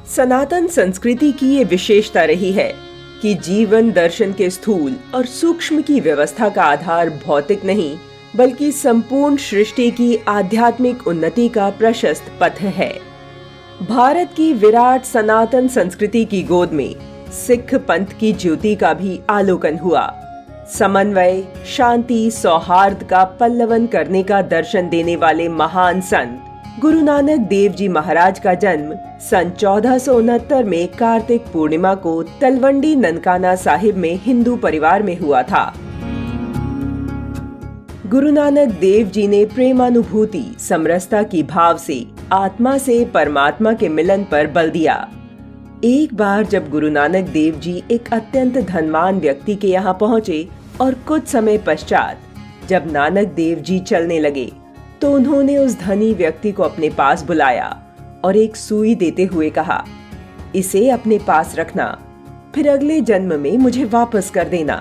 सनातन संस्कृति की ये विशेषता रही है कि जीवन दर्शन के स्थूल और सूक्ष्म की व्यवस्था का आधार भौतिक नहीं बल्कि संपूर्ण सृष्टि की आध्यात्मिक उन्नति का प्रशस्त पथ है। भारत की विराट सनातन संस्कृति की गोद में सिख पंथ की ज्योति का भी आलोकन हुआ। समन्वय, शांति, सौहार्द का पल्लवन करने का दर्शन देने वाले महान संत गुरु नानक देव जी महाराज का जन्म सन 1469 में कार्तिक पूर्णिमा को तलवंडी ननकाना साहिब में हिंदू परिवार में हुआ था। गुरु नानक देव जी ने प्रेमानुभूति, समरसता की भाव से आत्मा से परमात्मा के मिलन पर बल दिया। एक बार जब गुरु नानक देव जी एक अत्यंत धनवान व्यक्ति के यहाँ पहुँचे और कुछ समय पश्चात जब नानक देव जी चलने लगे तो उन्होंने उस धनी व्यक्ति को अपने पास बुलाया और एक सुई देते हुए कहा, इसे अपने पास रखना, फिर अगले जन्म में मुझे वापस कर देना।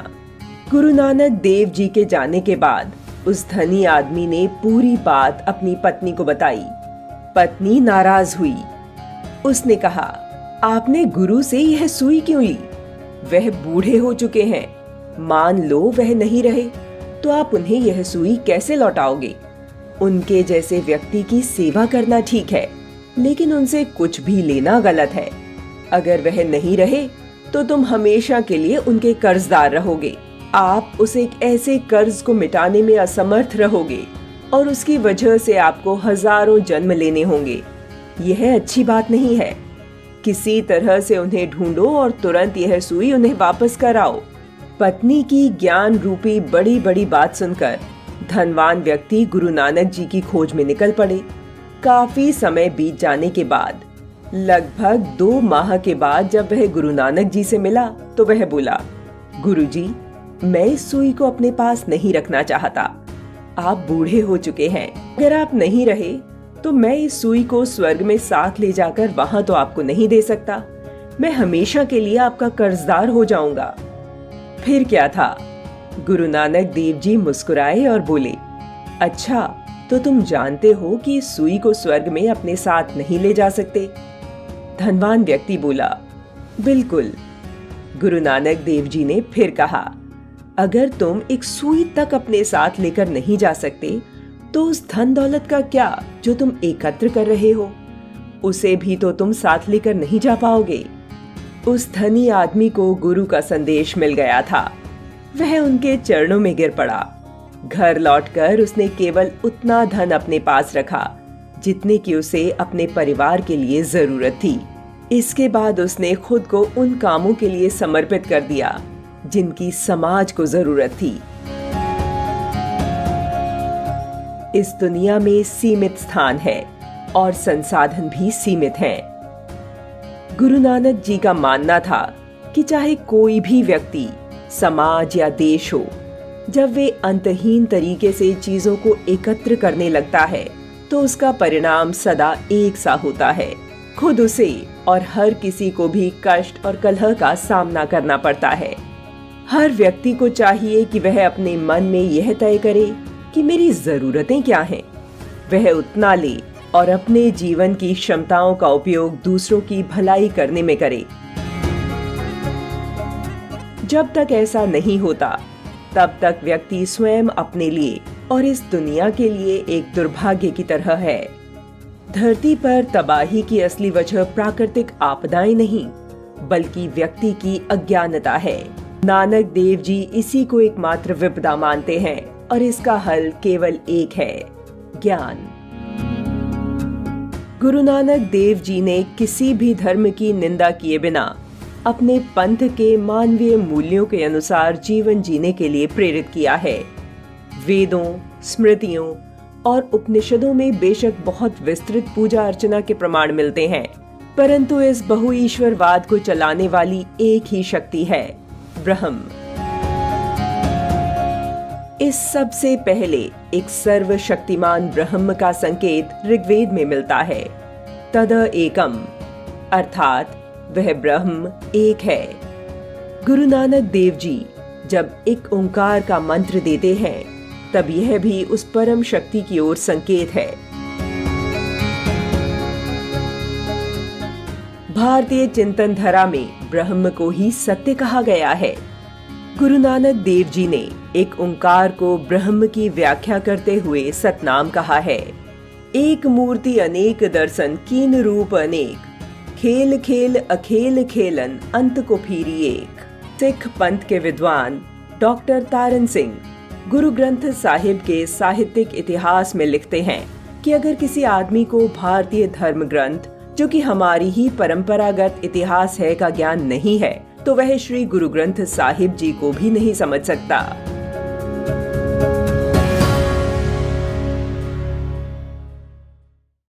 गुरु नानक देव जी के जाने के बाद उस धनी आदमी ने पूरी बात अपनी पत्नी को बताई। पत्नी नाराज हुई। उसने कहा, आपने गुरु से यह सुई क्यों ली? वह बूढ़े हो चुके हैं, मान लो वह नहीं रहे तो आप उन्हें यह सुई कैसे लौटाओगे? उनके जैसे व्यक्ति की सेवा करना ठीक है, लेकिन उनसे कुछ भी लेना गलत है। अगर वह नहीं रहे तो तुम हमेशा के लिए उनके कर्जदार रहोगे। आप उस एक ऐसे कर्ज को मिटाने में असमर्थ रहोगे और उसकी वजह से आपको हजारों जन्म लेने होंगे। यह अच्छी बात नहीं है। किसी तरह से उन्हें ढूंढो और तुरंत यह सुई उन्हें वापस कराओ। पत्नी की ज्ञान रूपी बड़ी बड़ी बात सुनकर धनवान व्यक्ति गुरु नानक जी की खोज में निकल पड़े। काफी समय बीत जाने के बाद, लगभग 2 माह के बाद जब वह गुरु नानक जी से मिला तो वह बोला, गुरुजी, मैं इस सुई को अपने पास नहीं रखना चाहता। आप बूढ़े हो चुके हैं। अगर आप नहीं रहे तो मैं इस सुई को स्वर्ग में साथ ले जाकर वहां तो आपको नहीं दे सकता। मैं हमेशा के लिए आपका कर्जदार हो जाऊंगा। फिर क्या था? गुरु नानक देव जी मुस्कुराए और बोले, अच्छा, तो तुम जानते हो कि इस सुई को स्वर्ग में अपने साथ नहीं ले जा सकते? धनवान व्यक्ति बोला, बिल्कुल। गुरु नानक देव जी ने फिर कहा, अगर तुम एक सुई तक अपने साथ लेकर नहीं जा सकते तो उस धन दौलत का क्या जो तुम एकत्र कर रहे हो? उसे भी तो तुम साथ लेकर नहीं जा पाओगे। उस धनी आदमी को गुरु का संदेश मिल गया था। वह उनके चरणों में गिर पड़ा। घर लौटकर उसने केवल उतना धन अपने पास रखा जितने की उसे अपने परिवार के लिए जरूरत थी। इसके बाद उसने खुद को उन कामों के लिए समर्पित कर दिया जिनकी समाज को जरूरत थी। इस दुनिया में सीमित स्थान है और संसाधन भी सीमित हैं। गुरु नानक जी का मानना था कि चाहे कोई भी व्यक्ति, समाज या देश हो, जब वे अंतहीन तरीके से चीजों को एकत्र करने लगता है तो उसका परिणाम सदा एक सा होता है। खुद उसे और हर किसी को भी कष्ट और कलह का सामना करना पड़ता है। हर व्यक्ति को चाहिए कि वह अपने मन में यह तय करे कि मेरी जरूरतें क्या हैं। वह उतना ले और अपने जीवन की क्षमताओं का उपयोग दूसरों की भलाई करने में करे। जब तक ऐसा नहीं होता तब तक व्यक्ति स्वयं अपने लिए और इस दुनिया के लिए एक दुर्भाग्य की तरह है। धरती पर तबाही की असली वजह प्राकृतिक आपदाएं नहीं बल्कि व्यक्ति की अज्ञानता है। नानक देव जी इसी को एकमात्र विपदा मानते हैं और इसका हल केवल एक है, ज्ञान। गुरु नानक देव जी ने किसी भी धर्म की निंदा किए बिना अपने पंथ के मानवीय मूल्यों के अनुसार जीवन जीने के लिए प्रेरित किया है। वेदों, स्मृतियों और उपनिषदों में बेशक बहुत विस्तृत पूजा अर्चना के प्रमाण मिलते हैं, परंतु इस बहुईश्वरवाद को चलाने वाली एक ही शक्ति है, ब्रह्म। इस सबसे पहले एक सर्वशक्तिमान ब्रह्म का संकेत ऋग्वेद में मिलता है। तद एकम, अर्थात वह ब्रह्म एक है। गुरु नानक देव जी जब एक ओंकार का मंत्र देते हैं तब यह भी उस परम शक्ति की ओर संकेत है। भारतीय चिंतन धारा में ब्रह्म को ही सत्य कहा गया है। गुरु नानक देव जी ने एक ओंकार को ब्रह्म की व्याख्या करते हुए सतनाम कहा है। एक मूर्ति अनेक दर्शन कीन रूप अनेक, खेल खेल अखेल खेलन अंत को फिरी एक। सिख पंथ के विद्वान डॉक्टर तारन सिंह गुरु ग्रंथ साहिब के साहित्यिक इतिहास में लिखते हैं कि अगर किसी आदमी को भारतीय धर्म ग्रंथ, जो कि हमारी ही परंपरागत इतिहास है, का ज्ञान नहीं है तो वह श्री गुरु ग्रंथ साहिब जी को भी नहीं समझ सकता।